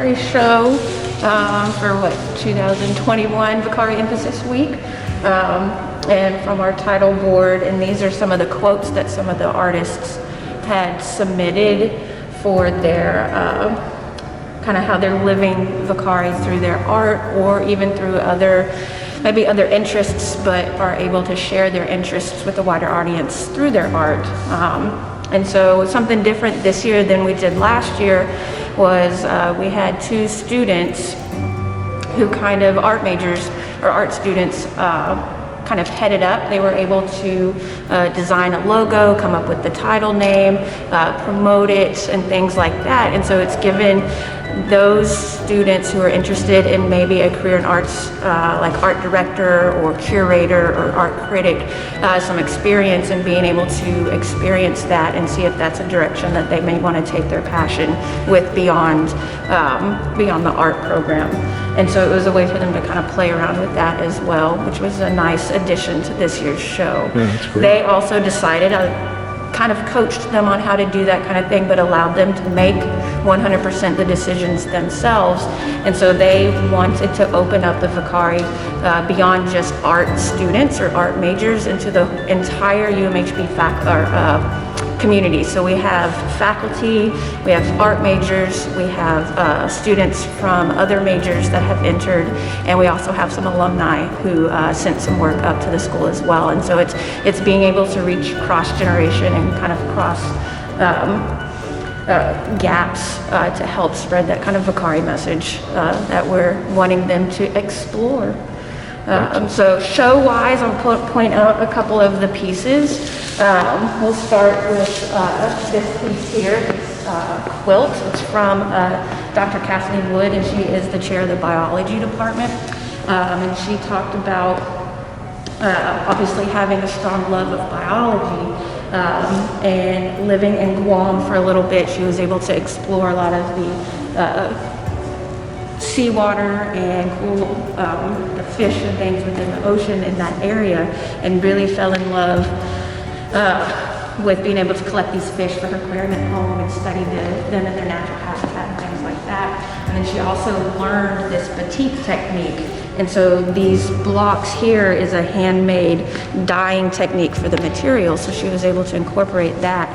Vocare show for 2021 Vocare Emphasis Week, and from our title board. And these are some of the quotes that some of the artists had submitted for their kind of how they're living Vocare through their art, or even through maybe other interests, but are able to share their interests with a wider audience through their art. And so something different this year than we did last year was we had two students who kind of art majors or art students kind of headed up. They were able to design a logo, come up with the title name, promote it, and things like that. And so it's given those students who are interested in maybe a career in arts, like art director or curator or art critic, some experience in being able to experience that and see if that's a direction that they may want to take their passion with beyond the art program. And so it was a way for them to kind of play around with that as well, which was a nice addition to this year's show. Yeah, that's great. They also decided, kind of coached them on how to do that kind of thing, but allowed them to make 100% the decisions themselves. And so they wanted to open up the Vocare beyond just art students or art majors into the entire UMHB community. So we have faculty, we have art majors, we have students from other majors that have entered, and we also have some alumni who sent some work up to the school as well. And so it's being able to reach cross-generation and kind of cross gaps to help spread that kind of Vocare message that we're wanting them to explore. So show-wise, I'll point out a couple of the pieces. We'll start with this piece here, this quilt. It's from Dr. Cassidy Wood, and she is the chair of the biology department. And she talked about obviously having a strong love of biology, and living in Guam for a little bit. She was able to explore a lot of the seawater and cool the fish and things within the ocean in that area, and really fell in love with being able to collect these fish for her aquarium at home and study them in their natural habitat and things like that. And then she also learned this batik technique. And so these blocks here is a handmade dyeing technique for the material. So she was able to incorporate that,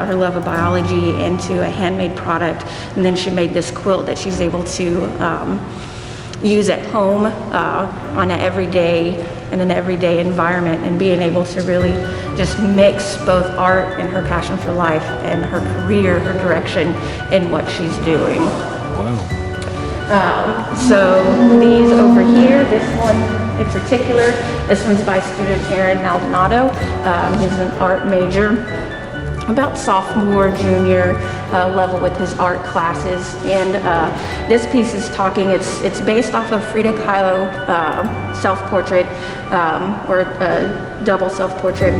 her love of biology, into a handmade product. And then she made this quilt that she's able to use at home on an everyday environment, and being able to really just mix both art and her passion for life and her career, her direction in what she's doing. Wow. So these over here, this one in particular, this one's by student Aaron Maldonado. He's an art major, about sophomore, junior level with his art classes. And this piece is talking, it's based off of Frida Kahlo self-portrait, or double self-portrait.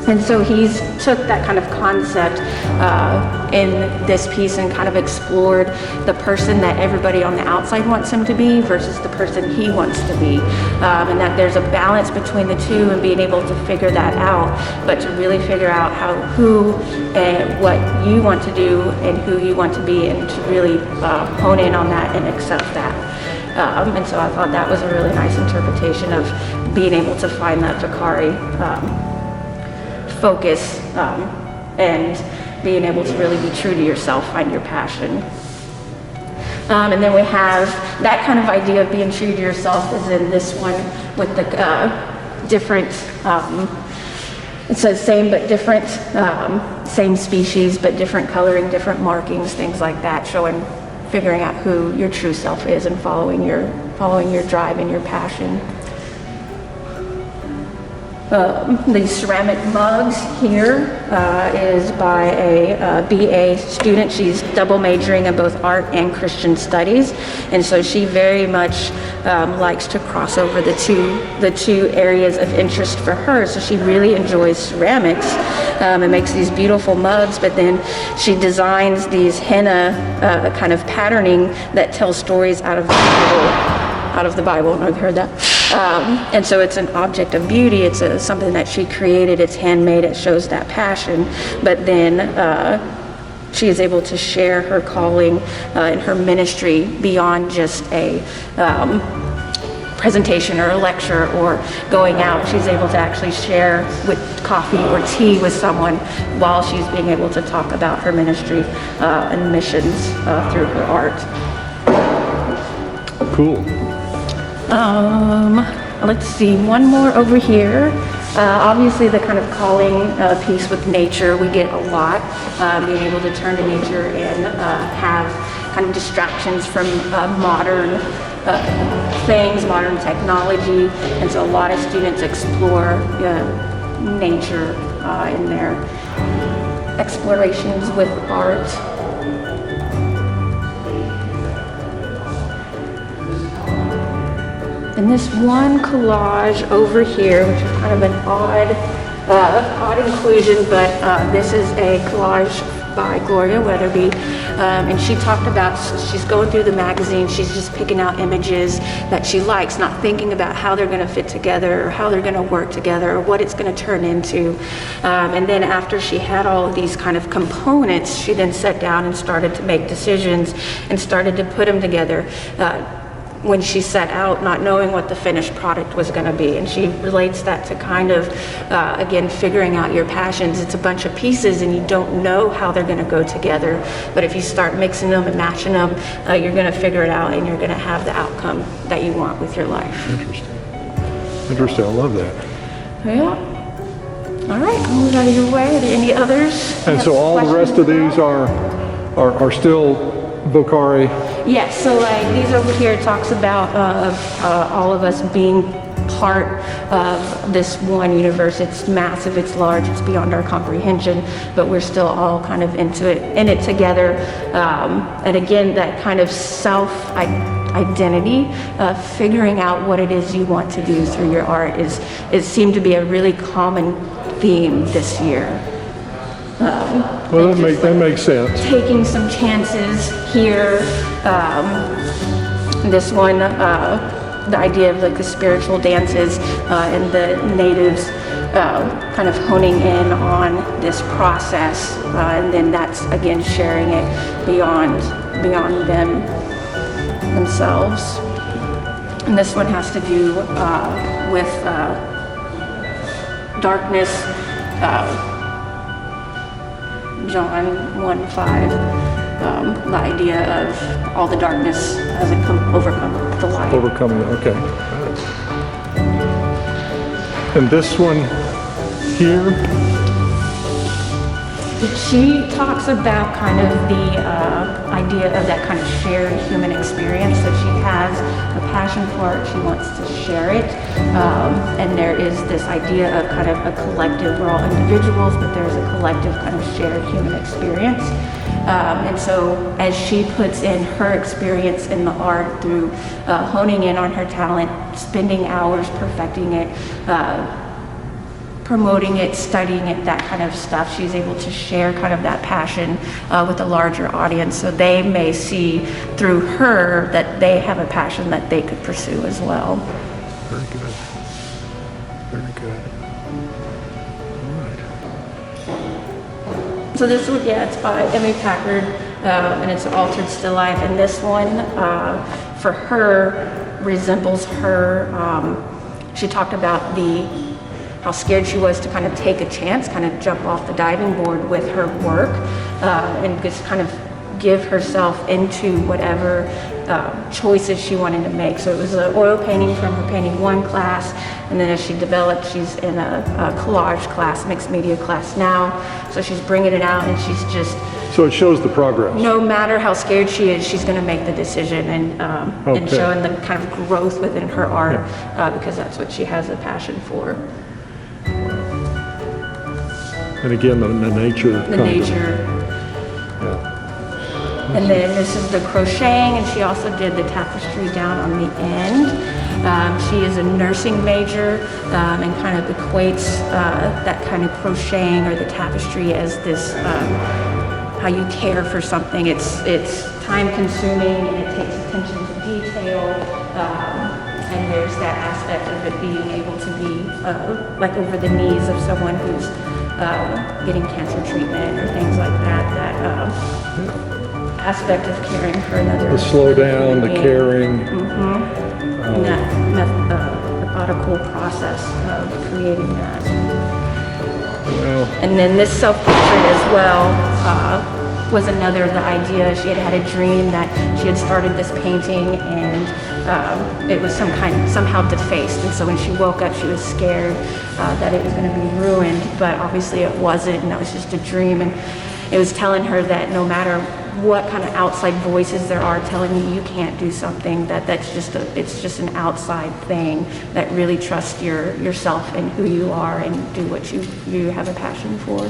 And so he's took that kind of concept in this piece and kind of explored the person that everybody on the outside wants him to be versus the person he wants to be. And that there's a balance between the two, and being able to figure that out, but to really figure out who and what you want to do and who you want to be, and to really hone in on that and accept that. And so I thought that was a really nice interpretation of being able to find that Vocare focus, and being able to really be true to yourself, find your passion. And then we have that kind of idea of being true to yourself is in this one with the different, it says same but different, same species but different coloring, different markings, things like that, figuring out who your true self is and following your drive and your passion. The ceramic mugs here is by a BA student. She's double majoring in both art and Christian studies, and so she very much likes to cross over the two areas of interest for her. So she really enjoys ceramics and makes these beautiful mugs, but then she designs these henna kind of patterning that tells stories out of the Bible. I've heard that. And so it's an object of beauty. It's something that she created. It's handmade. It shows that passion. But then she is able to share her calling and her ministry beyond just a presentation or a lecture or going out. She's able to actually share with coffee or tea with someone while she's being able to talk about her ministry and missions through her art. Cool. Let's see, one more over here. Obviously the kind of calling piece with nature, we get a lot, being able to turn to nature and have kind of distractions from modern things, modern technology, and so a lot of students explore nature in their explorations with art. And this one collage over here, which is kind of an odd inclusion, but this is a collage by Gloria Wetherby, and she talked about, she's going through the magazine, she's just picking out images that she likes, not thinking about how they're going to fit together or how they're going to work together or what it's going to turn into. And then after she had all of these kind of components, she then sat down and started to make decisions and started to put them together. When she set out not knowing what the finished product was going to be. And she relates that to kind of, again, figuring out your passions. It's a bunch of pieces and you don't know how they're going to go together. But if you start mixing them and matching them, you're going to figure it out and you're going to have the outcome that you want with your life. Interesting. Interesting. I love that. Yeah. All right, I'll move out of your way. Are there any others? And so all the rest of these are still Vocare? Yes, so like these over here talks about all of us being part of this one universe. It's massive, it's large, it's beyond our comprehension, but we're still all kind of in it together. And again, that kind of self-identity, figuring out what it is you want to do through your art it seemed to be a really common theme this year. Well, that makes sense. Taking some chances here. This one, the idea of like the spiritual dances and the natives kind of honing in on this process, and then that's again sharing it beyond them themselves. And this one has to do with darkness. John 1:5, the idea of all the darkness as it overcome the light. Overcoming it, okay. And this one here? She talks about kind of the idea of that kind of shared human experience, that she has a passion for it, she wants to share it, and there is this idea of kind of a collective, we're all individuals, but there's a collective kind of shared human experience. And so as she puts in her experience in the art through honing in on her talent, spending hours perfecting it, promoting it, studying it, that kind of stuff, she's able to share kind of that passion with a larger audience, so they may see through her that they have a passion that they could pursue as well. Very good. Very good. All right. So this one, yeah, it's by Emmy Packard, and it's Altered Still Life, and this one, for her, resembles her, she talked about how scared she was to kind of take a chance, kind of jump off the diving board with her work, and just kind of give herself into whatever choices she wanted to make. So it was an oil painting from her Painting 1 class, and then as she developed, she's in a collage class, mixed media class now. So she's bringing it out, and she's just... So it shows the progress. No matter how scared she is, she's going to make the decision, and showing the kind of growth within her art, because that's what she has a passion for. And again, the nature. The nature. Yeah. And then this is the crocheting, and she also did the tapestry down on the end. She is a nursing major, and kind of equates that kind of crocheting or the tapestry as this, how you care for something. It's time consuming and it takes attention to detail. And there's that aspect of it being able to be like over the knees of someone who's getting cancer treatment or things like that, aspect of caring for another. The slow down, the caring. And that methodical process of creating that. Well, And then this self-portrait as well was another of the idea. She had had a dream that she had started this painting and it was somehow defaced. And so when she woke up, she was scared that it was going to be ruined, but obviously it wasn't, and that was just a dream. And it was telling her that no matter what kind of outside voices there are telling you you can't do something, it's just an outside thing, that really trust yourself and who you are and do what you have a passion for.